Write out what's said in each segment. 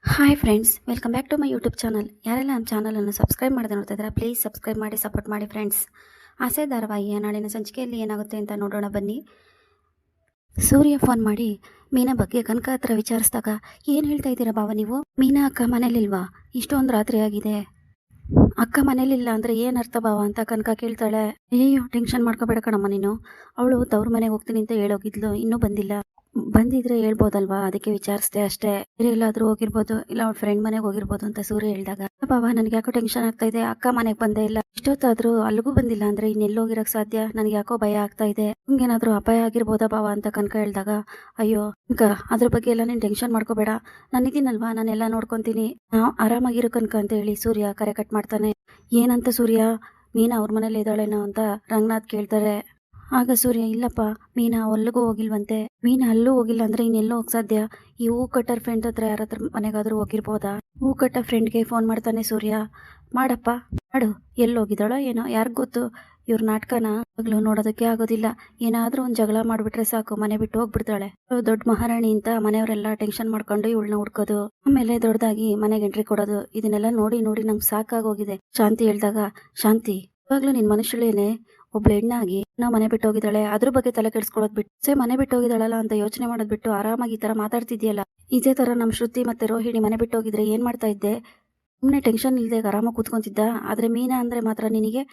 Hi friends, welcome back to my YouTube channel. ಯಾರೆಲ್ಲ ನಮ್ಮ ಚಾನಲನ್ನು ಸಬ್ಸ್ಕ್ರೈಬ್ ಮಾಡದೆ ನೋಡ್ತಾ ಇದ್ದಾರೆ, ಪ್ಲೀಸ್ ಸಬ್ಸ್ಕ್ರೈಬ್ ಮಾಡಿ ಸಪೋರ್ಟ್ ಮಾಡಿ ಫ್ರೆಂಡ್ಸ್. ಆಸೆ ಧಾರಾವಾಹಿಯ ನಾಳಿನ ಸಂಚಿಕೆಯಲ್ಲಿ ಏನಾಗುತ್ತೆ ಅಂತ ನೋಡೋಣ ಬನ್ನಿ. ಸೂರ್ಯ ಫೋನ್ ಮಾಡಿ ಮೀನಾ ಬಗ್ಗೆ ಕನಕ ಹತ್ರ ವಿಚಾರಿಸಿದಾಗ, ಏನು ಹೇಳ್ತಾ ಇದ್ದೀರಾ ಬಾವ ನೀವು? ಮೀನಾ ಅಕ್ಕ ಮನೇಲಿಲ್ವಾ? ಇಷ್ಟೊಂದು ರಾತ್ರಿ ಆಗಿದೆ, ಅಕ್ಕ ಮನೇಲಿಲ್ಲ ಅಂದರೆ ಏನು ಅರ್ಥ ಬಾವ ಅಂತ ಕನಕ ಕೇಳ್ತಾಳೆ. ಅಯ್ಯೋ, ಟೆನ್ಷನ್ ಮಾಡ್ಕೋಬೇಡ ಕಣಮ್ಮ ನೀನು. ಅವಳು ತವ್ರ ಮನೆಗೆ ಹೋಗ್ತೀನಿ ಅಂತ ಹೇಳೋಗಿದ್ಲು, ಇನ್ನೂ ಬಂದಿಲ್ಲ. ಬಂದಿದ್ರೆ ಹೇಳ್ಬೋದಲ್ವಾ, ಅದಕ್ಕೆ ವಿಚಾರಿಸ್ದೆ ಅಷ್ಟೇ. ಎಲ್ಲಾದ್ರೂ ಹೋಗಿರ್ಬೋದು, ಇಲ್ಲ ಅವ್ಳ ಫ್ರೆಂಡ್ ಮನೆಗೆ ಹೋಗಿರ್ಬೋದು ಅಂತ ಸೂರ್ಯ ಹೇಳಿದಾಗ, ಬಾಬಾ ನನಗೆ ಯಾಕೋ ಟೆನ್ಷನ್ ಆಗ್ತಾ ಇದೆ, ಅಕ್ಕ ಮನೆಗೆ ಬಂದೇ ಇಲ್ಲ, ಇಷ್ಟೊತ್ತಾದ್ರೂ ಅಲ್ಲಿಗೂ ಬಂದಿಲ್ಲ ಅಂದ್ರೆ ಇನ್ನೆಲ್ಲೋಗಿರಕ್ ಸಾಧ್ಯ? ನನಗೆ ಯಾಕೋ ಭಯ ಆಗ್ತಾ ಇದೆ, ನಿಮ್ಗೇನಾದ್ರೂ ಅಪಾಯ ಆಗಿರ್ಬೋದಾ ಬಾವ ಅಂತ ಕನಕ ಹೇಳಿದಾಗ, ಅಯ್ಯೋ ಕನಕ, ಅದ್ರ ಬಗ್ಗೆ ಎಲ್ಲ ನೀನು ಟೆನ್ಷನ್ ಮಾಡ್ಕೋಬೇಡ, ನಾನಿದ್ದೀನಲ್ವಾ, ನಾನೆಲ್ಲ ನೋಡ್ಕೊಂತೀನಿ, ನಾವು ಆರಾಮಾಗಿರೋ ಕನಕ ಅಂತ ಹೇಳಿ ಸೂರ್ಯ ಕರೆ ಕಟ್ ಮಾಡ್ತಾನೆ. ಏನಂತ ಸೂರ್ಯ? ಮೀನಾ ಅವ್ರ ಮನೇಲಿ ಇದ್ದಾಳೇನೋ ಅಂತ ರಂಗನಾಥ್ ಕೇಳ್ತಾರೆ. ಆಗ ಸೂರ್ಯ, ಇಲ್ಲಪ್ಪ, ಮೀನಾ ಅಲ್ಲಿಗೂ ಹೋಗಿಲ್ವಂತೆ. ಮೀನಾ ಅಲ್ಲೂ ಹೋಗಿಲ್ಲ ಅಂದ್ರೆ ಇನ್ನೆಲ್ಲೋ ಹೋಗ್ ಸಾಧ್ಯ? ಈ ಹೂ ಕಟ್ಟರ್ ಫ್ರೆಂಡ್ ಹತ್ರ ಯಾರತ್ರ ಮನೆಗಾದ್ರೂ ಹೋಗಿರ್ಬೋದಾ? ಹೂ ಕಟ್ಟ ಫ್ರೆಂಡ್ಗೆ ಫೋನ್ ಮಾಡ್ತಾನೆ ಸೂರ್ಯ. ಮಾಡಪ್ಪ ಮಾಡು, ಎಲ್ಲಿ ಹೋಗಿದ್ದಾಳೋ ಏನೋ, ಯಾರಿಗ್ ಗೊತ್ತು? ಇವ್ರ ನಾಟಕನ ಆಗ್ಲೂ ನೋಡೋದಕ್ಕೆ ಆಗೋದಿಲ್ಲ. ಏನಾದ್ರೂ ಒಂದ್ ಜಗಳ ಮಾಡ್ಬಿಟ್ರೆ ಸಾಕು, ಮನೆ ಬಿಟ್ಟು ಹೋಗ್ಬಿಡ್ತಾಳೆ. ದೊಡ್ಡ ಮಹಾರಾಣಿ ಅಂತ ಮನೆಯವರೆಲ್ಲ ಟೆನ್ಷನ್ ಮಾಡ್ಕೊಂಡು ಇವಳನ್ನ ಹುಡ್ಕೋದು, ಆಮೇಲೆ ದೊಡ್ಡದಾಗಿ ಮನೆಗೆ ಎಂಟ್ರಿ ಕೊಡೋದು, ಇದನ್ನೆಲ್ಲ ನೋಡಿ ನೋಡಿ ನಂಗೆ ಸಾಕಾಗೋಗಿದೆ. ಶಾಂತಿ ಹೇಳ್ದಾಗ, ಶಾಂತಿ ಇವಾಗ್ಲೂ ನಿನ್ ಮನುಷ್ಯಳೇನೆ, ಒಬ್ಳು ಹೆಣ್ಣಾಗಿ ನಾವು ಮನೆ ಬಿಟ್ಟು ಹೋಗಿದ್ದಾಳೆ, ಅದ್ರ ಬಗ್ಗೆ ತಲೆ ಕೆಡಿಸ್ಕೊಳ್ಳೋದ್ ಬಿಟ್ಟು ಮನೆ ಬಿಟ್ಟು ಹೋಗಿದ್ದಾಳಲ್ಲ ಅಂತ ಯೋಚನೆ ಮಾಡೋದ್ ಬಿಟ್ಟು ಆರಾಮಾಗಿ ಈ ತರ ಮಾತಾಡ್ತಿದ್ಯಲ್ಲ. ಇದೇ ತರ ನಮ್ ಶ್ರುತಿ ಮತ್ತೆ ರೋಹಿಣಿ ಮನೆ ಬಿಟ್ಟು ಹೋಗಿದ್ರೆ ಏನ್ ಮಾಡ್ತಾ ಇದ್ದೆ? ಸುಮ್ನೆ ಟೆನ್ಷನ್ ಇಲ್ದೆ ಆರಾಮಾಗಿ ಕೂತ್ಕೊಂತಿದ್ದ. ಆದ್ರೆ ಮೀನಾ ಅಂದ್ರೆ ಮಾತ್ರ ನಿನಗೆ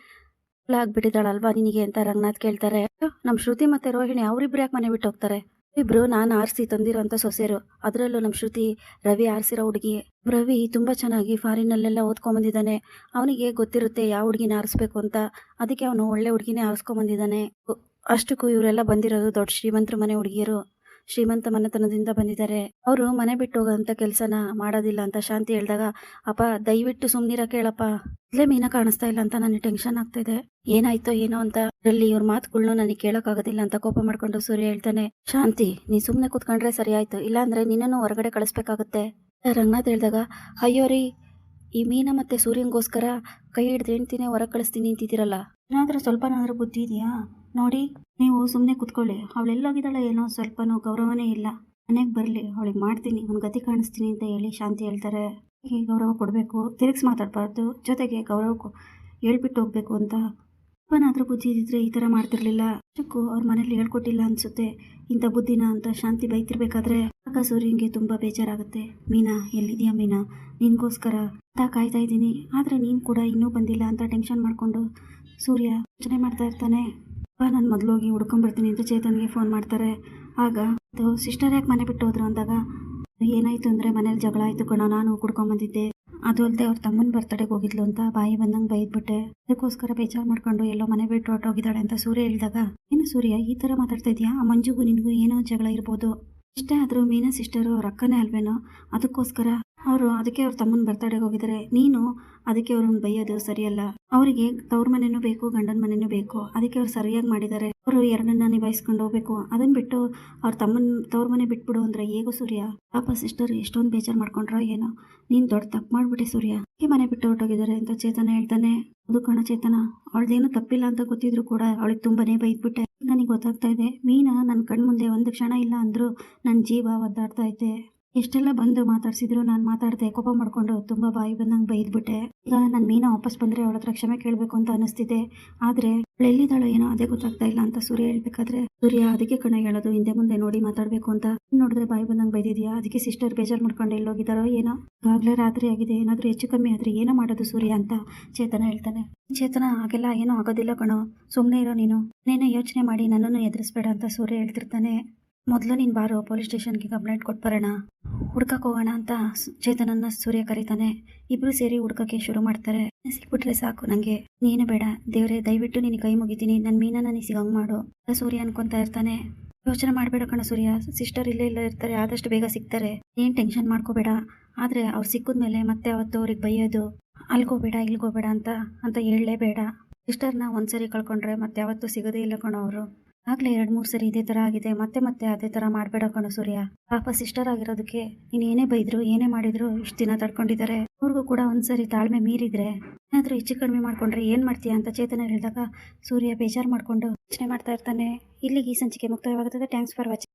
ಆಗ್ಬಿಟ್ಟಿದ್ದಾಳಲ್ವಾ ನಿನಗೆ ಅಂತ ರಂಗನಾಥ್ ಕೇಳ್ತಾರೆ. ನಮ್ ಶ್ರುತಿ ಮತ್ತೆ ರೋಹಿಣಿ ಅವ್ರಿಬ್ರು ಯಾಕೆ ಮನೆ ಬಿಟ್ಟು ಹೋಗ್ತಾರೆ? ಇಬ್ರು ನಾನು ಆರಿಸಿ ತಂದಿರೋಂಥ ಸೊಸೆರು, ಅದರಲ್ಲೂ ನಮ್ಮ ಶ್ರುತಿ ರವಿ ಆರಿಸಿರೋ ಹುಡುಗಿ. ರವಿ ತುಂಬಾ ಚೆನ್ನಾಗಿ ಫಾರಿನಲ್ಲೆಲ್ಲ ಓದ್ಕೊಂಬಂದಿದ್ದಾನೆ, ಅವನಿಗೆ ಗೊತ್ತಿರುತ್ತೆ ಯಾವ ಹುಡುಗಿನ ಆರಿಸ್ಬೇಕು ಅಂತ, ಅದಕ್ಕೆ ಅವನು ಒಳ್ಳೆ ಹುಡುಗಿನೇ ಆರಿಸ್ಕೊಂಬಂದಿದ್ದಾನೆ. ಅಷ್ಟಕ್ಕೂ ಇವರೆಲ್ಲ ಬಂದಿರೋದು ದೊಡ್ಡ ಶ್ರೀಮಂತರ ಮನೆ ಹುಡುಗಿಯರು, ಶ್ರೀಮಂತ ಮನೆತನದಿಂದ ಬಂದಿದ್ದಾರೆ. ಅವರು ಮನೆ ಬಿಟ್ಟು ಹೋಗೋಂಥ ಕೆಲಸನ ಮಾಡೋದಿಲ್ಲ ಅಂತ ಶಾಂತಿ ಹೇಳಿದಾಗ, ಅಪ್ಪ ದಯವಿಟ್ಟು ಸುಮ್ನಿರ ಕೇಳಪ್ಪ, ಇಲ್ಲೇ ಮೀನಾ ಕಾಣಿಸ್ತಾ ಇಲ್ಲ ಅಂತ ನನಗೆ ಟೆನ್ಷನ್ ಆಗ್ತಾ ಇದೆ, ಏನಾಯ್ತೋ ಏನೋ ಅಂತ. ಅದ್ರಲ್ಲಿ ಇವ್ರ ಮಾತುಗಳ್ನು ನನಗೆ ಕೇಳೋಕ್ಕಾಗೋದಿಲ್ಲ ಅಂತ ಕೋಪ ಮಾಡ್ಕೊಂಡು ಸೂರ್ಯ ಹೇಳ್ತಾನೆ. ಶಾಂತಿ, ನೀ ಸುಮ್ಮನೆ ಕೂತ್ಕೊಂಡ್ರೆ ಸರಿ ಆಯ್ತು, ಇಲ್ಲಾಂದ್ರೆ ನಿನ್ನನ್ನು ಹೊರಗಡೆ ಕಳಿಸ್ಬೇಕಾಗುತ್ತೆ. ರಂಗನಾಥ್ ಹೇಳಿದಾಗ, ಅಯ್ಯೋ ರೀ, ಈ ಮೀನಾ ಮತ್ತೆ ಸೂರ್ಯಂಗೋಸ್ಕರ ಕೈ ಹಿಡ್ದು ಹೆಣ್ತಿನೇ ಹೊರಗೆ ಕಳಿಸ್ತೀನಿ ಅಂತಿದ್ದೀರಲ್ಲ, ಏನಾದ್ರೂ ಸ್ವಲ್ಪನಾದ್ರೂ ಬುದ್ಧಿ ಇದೆಯಾ? ನೋಡಿ, ನೀವು ಸುಮ್ಮನೆ ಕುತ್ಕೊಳ್ಳಿ, ಅವಳೆಲ್ಲೋಗಿದ್ದಾಳೆ ಏನೋ ಸ್ವಲ್ಪನೂ ಗೌರವನೇ ಇಲ್ಲ, ಮನೆಗೆ ಬರಲಿ, ಅವಳಿಗೆ ಮಾಡ್ತೀನಿ, ಒಂದು ಗತಿ ಕಾಣಿಸ್ತೀನಿ ಅಂತ ಹೇಳಿ ಶಾಂತಿ ಹೇಳ್ತಾರೆ. ಹೀಗೆ ಗೌರವ ಕೊಡಬೇಕು, ತಿರುಗಿಸಿ ಮಾತಾಡಬಾರ್ದು, ಜೊತೆಗೆ ಗೌರವ ಹೇಳ್ಬಿಟ್ಟು ಹೋಗ್ಬೇಕು ಅಂತ. ಸ್ವಲ್ಪನಾದ್ರೂ ಬುದ್ಧಿ ಇದ್ದಿದ್ರೆ ಈ ಥರ ಮಾಡ್ತಿರ್ಲಿಲ್ಲ. ಅಷ್ಟಕ್ಕೂ ಅವ್ರ ಮನೇಲಿ ಹೇಳ್ಕೊಟ್ಟಿಲ್ಲ ಅನ್ಸುತ್ತೆ ಇಂಥ ಬುದ್ಧಿನ ಅಂತ ಶಾಂತಿ ಬೈತಿರ್ಬೇಕಾದ್ರೆ ಆಗ ಸೂರ್ಯಂಗೆ ತುಂಬ ಬೇಜಾರಾಗುತ್ತೆ. ಮೀನಾ ಎಲ್ಲಿದೆಯಾ ಮೀನಾ, ನಿನ್ಗೋಸ್ಕರ ಅಂತ ಕಾಯ್ತಾ ಇದ್ದೀನಿ, ಆದರೆ ನೀನು ಕೂಡ ಇನ್ನೂ ಬಂದಿಲ್ಲ ಅಂತ ಟೆನ್ಷನ್ ಮಾಡಿಕೊಂಡು ಸೂರ್ಯ ಯೋಚನೆ ಮಾಡ್ತಾ ಇರ್ತಾನೆ. ನಾನು ಮೊದಲು ಹೋಗಿ ಹುಡ್ಕೊಂಬರ್ತೀನಿ ಅಂತ ಚೇತನ್ಗೆ ಫೋನ್ ಮಾಡ್ತಾರೆ. ಆಗ ಸಿಸ್ಟರ್ ಯಾಕೆ ಮನೆ ಬಿಟ್ಟು ಹೋದ್ರು ಅಂದಾಗ, ಏನಾಯ್ತು ಅಂದರೆ ಮನೇಲಿ ಜಗಳ ಆಯಿತು ಕಣೋ, ನಾನು ಕುಡ್ಕೊಂಬಂದಿದ್ದೆ, ಅದು ಅಲ್ಲದೆ ಅವ್ರ ತಮ್ಮನ ಬರ್ತಡೆಗೆ ಹೋಗಿದ್ಲು ಅಂತ ಬಾಯಿ ಬಂದಂಗೆ ಬೈದ್ಬಿಟ್ಟೆ, ಅದಕ್ಕೋಸ್ಕರ ಬೇಜಾರು ಮಾಡ್ಕೊಂಡು ಎಲ್ಲೋ ಮನೆ ಬಿಟ್ಟು ಹೊರಟೋಗಿದ್ದಾಳೆ ಅಂತ ಸೂರ್ಯ ಹೇಳಿದಾಗ, ಏನು ಸೂರ್ಯ ಈ ಥರ ಮಾತಾಡ್ತಾ ಇದೆಯಾ? ಆ ಮಂಜುಗೂ ನಿನಗೂ ಏನೋ ಜಗಳ ಇರ್ಬೋದು, ಇಷ್ಟೇ ಆದರೂ ಮೀನಾ ಸಿಸ್ಟರು ಅವ್ರ ಅಕ್ಕನೇ ಅಲ್ವೇನೋ, ಅದಕ್ಕೋಸ್ಕರ ಅದಕ್ಕೆ ಅವ್ರ ತಮ್ಮನ ಬರ್ತಡೆಗೆ ಹೋಗಿದ್ದಾರೆ, ನೀನು ಅದಕ್ಕೆ ಅವ್ರನ್ನ ಬೈಯೋದು ಸರಿಯಲ್ಲ. ಅವರಿಗೆ ತವ್ರ ಮನೆನೂ ಬೇಕು, ಗಂಡನ ಮನೆನೂ ಬೇಕು, ಅದಕ್ಕೆ ಅವ್ರು ಸರಿಯಾಗಿ ಮಾಡಿದ್ದಾರೆ. ಅವರು ಎರಡನ್ನ ನಿಭಾಯಿಸ್ಕೊಂಡು ಹೋಗ್ಬೇಕು, ಅದನ್ನ ಬಿಟ್ಟು ಅವ್ರ ತಮ್ಮನ ತವ್ರ ಮನೆ ಬಿಟ್ಬಿಡು ಅಂದ್ರೆ ಹೇಗೋ ಸೂರ್ಯ? ಪಾಪ ಸಿಸ್ಟರ್ ಎಷ್ಟೊಂದು ಬೇಜಾರು ಮಾಡ್ಕೊಂಡ್ರೋ ಏನೋ, ನೀನು ದೊಡ್ಡ ತಪ್ಪು ಮಾಡ್ಬಿಟ್ಟೆ ಸೂರ್ಯ, ಈ ಮನೆ ಬಿಟ್ಟು ಹೊರಟೋಗಿದ್ದಾರೆ ಅಂತ ಚೇತನ ಹೇಳ್ತಾನೆ. ಅದು ಕಣ ಚೇತನ, ಅವಳದೇನು ತಪ್ಪಿಲ್ಲ ಅಂತ ಗೊತ್ತಿದ್ರು ಕೂಡ ಅವಳಿಗೆ ತುಂಬಾನೇ ಬೈದ್ಬಿಟ್ಟೆ. ನನಗೆ ಗೊತ್ತಾಗ್ತಾ ಇದೆ, ಮೀನಾ ನನ್ನ ಕಣ್ಮುಂದೆ ಒಂದು ಕ್ಷಣ ಇಲ್ಲ ಅಂದ್ರು ನನ್ನ ಜೀವ ಒದ್ದಾಡ್ತಾ ಐತೆ. ಎಷ್ಟೆಲ್ಲ ಬಂದು ಮಾತಾಡ್ಸಿದ್ರು ನಾನು ಮಾತಾಡದೆ ಕೋಪ ಮಾಡ್ಕೊಂಡು ತುಂಬಾ ಬಾಯಿ ಬಂದಂಗೆ ಬೈದ್ಬಿಟ್ಟೆ. ಈಗ ನನ್ನ ಮೀನಾ ವಾಪಸ್ ಬಂದ್ರೆ ಅವಳ ಹತ್ರ ಕ್ಷಮೆ ಕೇಳಬೇಕು ಅಂತ ಅನಿಸ್ತಿದೆ, ಆದ್ರೆ ಅವಳು ಎಲ್ಲಿದ್ದಾಳೋ ಏನೋ ಅದೇ ಗೊತ್ತಾಗ್ತಾ ಇಲ್ಲ ಅಂತ ಸೂರ್ಯ ಹೇಳ್ಬೇಕಾದ್ರೆ, ಸೂರ್ಯ ಅದಕ್ಕೆ ಕಣ ಹೇಳೋದು ಹಿಂದೆ ಮುಂದೆ ನೋಡಿ ಮಾತಾಡ್ಬೇಕು ಅಂತ, ನೋಡಿದ್ರೆ ಬಾಯಿ ಬಂದಂಗೆ ಬೈದಿದ್ಯಾ, ಅದಕ್ಕೆ ಸಿಸ್ಟರ್ ಬೇಜಾರು ಮಾಡ್ಕೊಂಡು ಎಲ್ಲೋಗಿದ್ದಾರೋ ಏನೋ, ಈಗಾಗಲೇ ರಾತ್ರಿ ಆಗಿದೆ, ಏನಾದ್ರೂ ಹೆಚ್ಚು ಕಮ್ಮಿ ಆದ್ರೆ ಏನೋ ಮಾಡೋದು ಸೂರ್ಯ ಅಂತ ಚೇತನ ಹೇಳ್ತಾನೆ. ಚೇತನ ಹಾಗೆಲ್ಲ ಏನೋ ಆಗೋದಿಲ್ಲ ಕಣೋ, ಸುಮ್ಮನೆ ಇರೋ ನೀನು, ಯೋಚನೆ ಮಾಡಿ ನನ್ನನ್ನು ಎದುರಿಸ್ಬೇಡ ಅಂತ ಸೂರ್ಯ ಹೇಳ್ತಿರ್ತಾನೆ. ಮೊದಲು ನೀನು ಬಾರೋ, ಪೊಲೀಸ್ ಸ್ಟೇಷನ್ಗೆ ಕಂಪ್ಲೇಂಟ್ ಕೊಟ್ಬರೋಣ, ಹುಡ್ಕಕ್ಕೆ ಹೋಗೋಣ ಅಂತ ಚೇತನನ್ನ ಸೂರ್ಯ ಕರೀತಾನೆ. ಇಬ್ರು ಸೇರಿ ಹುಡ್ಕಕ್ಕೆ ಶುರು ಮಾಡ್ತಾರೆ. ಸಿಕ್ಬಿಟ್ರೆ ಸಾಕು ನಂಗೆ, ನೀನು ಬೇಡ ದೇವ್ರೆ, ದಯವಿಟ್ಟು ನೀನು ಕೈ ಮುಗಿತೀನಿ, ನನ್ನ ಮೀನನ್ನ ನೀನು ಸಿಗಂಗ್ ಮಾಡು ಸೂರ್ಯ ಅನ್ಕೊಂತಾ ಇರ್ತಾನೆ. ಯೋಚನೆ ಮಾಡಬೇಡ ಕಣ ಸೂರ್ಯ, ಸಿಸ್ಟರ್ ಇಲ್ಲೇ ಇರ್ತಾರೆ, ಆದಷ್ಟು ಬೇಗ ಸಿಗ್ತಾರೆ, ಏನು ಟೆನ್ಷನ್ ಮಾಡ್ಕೋಬೇಡ. ಆದರೆ ಅವ್ರು ಸಿಕ್ಕಿದ್ಮೇಲೆ ಮತ್ತೆ ಅವತ್ತು ಅವ್ರಿಗೆ ಬೈಯೋದು, ಅಲ್ಗೋಬೇಡ ಇಲ್ಗೋಬೇಡ ಅಂತ ಹೇಳಲೇಬೇಡ. ಸಿಸ್ಟರ್ನ ಒಂದ್ಸರಿ ಕಳ್ಕೊಂಡ್ರೆ ಮತ್ತೆ ಯಾವತ್ತೂ ಸಿಗೋದೇ ಇಲ್ಲ ಕಣೋ ಅವರು, ಆಗ್ಲೇ 2-3 ಸರಿ ಇದೇ ಥರ ಆಗಿದೆ, ಮತ್ತೆ ಅದೇ ಥರ ಮಾಡಬೇಡ ಕಣೋ ಸೂರ್ಯ. ಪಾಪ ಸಿಸ್ಟರ್ ಆಗಿರೋದಕ್ಕೆ ನೀನು ಏನೇ ಬೈದ್ರು ಏನೇ ಮಾಡಿದ್ರು ಇಷ್ಟು ದಿನ ತಡ್ಕೊಂಡಿದ್ದಾರೆ, ಅವ್ರಿಗೂ ಕೂಡ ಒಂದ್ಸರಿ ತಾಳ್ಮೆ ಮೀರಿದ್ರೆ ಏನಾದರೂ ಹೆಚ್ಚು ಕಡಿಮೆ ಮಾಡ್ಕೊಂಡ್ರೆ ಏನು ಮಾಡ್ತೀಯಾ ಅಂತ ಚೇತನ ಹೇಳಿದಾಗ ಸೂರ್ಯ ಬೇಜಾರು ಮಾಡ್ಕೊಂಡು ಯೋಚನೆ ಮಾಡ್ತಾ ಇರ್ತಾನೆ. ಇಲ್ಲಿಗೆ ಈ ಸಂಚಿಕೆ ಮುಕ್ತಾಯವಾಗುತ್ತದೆ. Thanks for watching.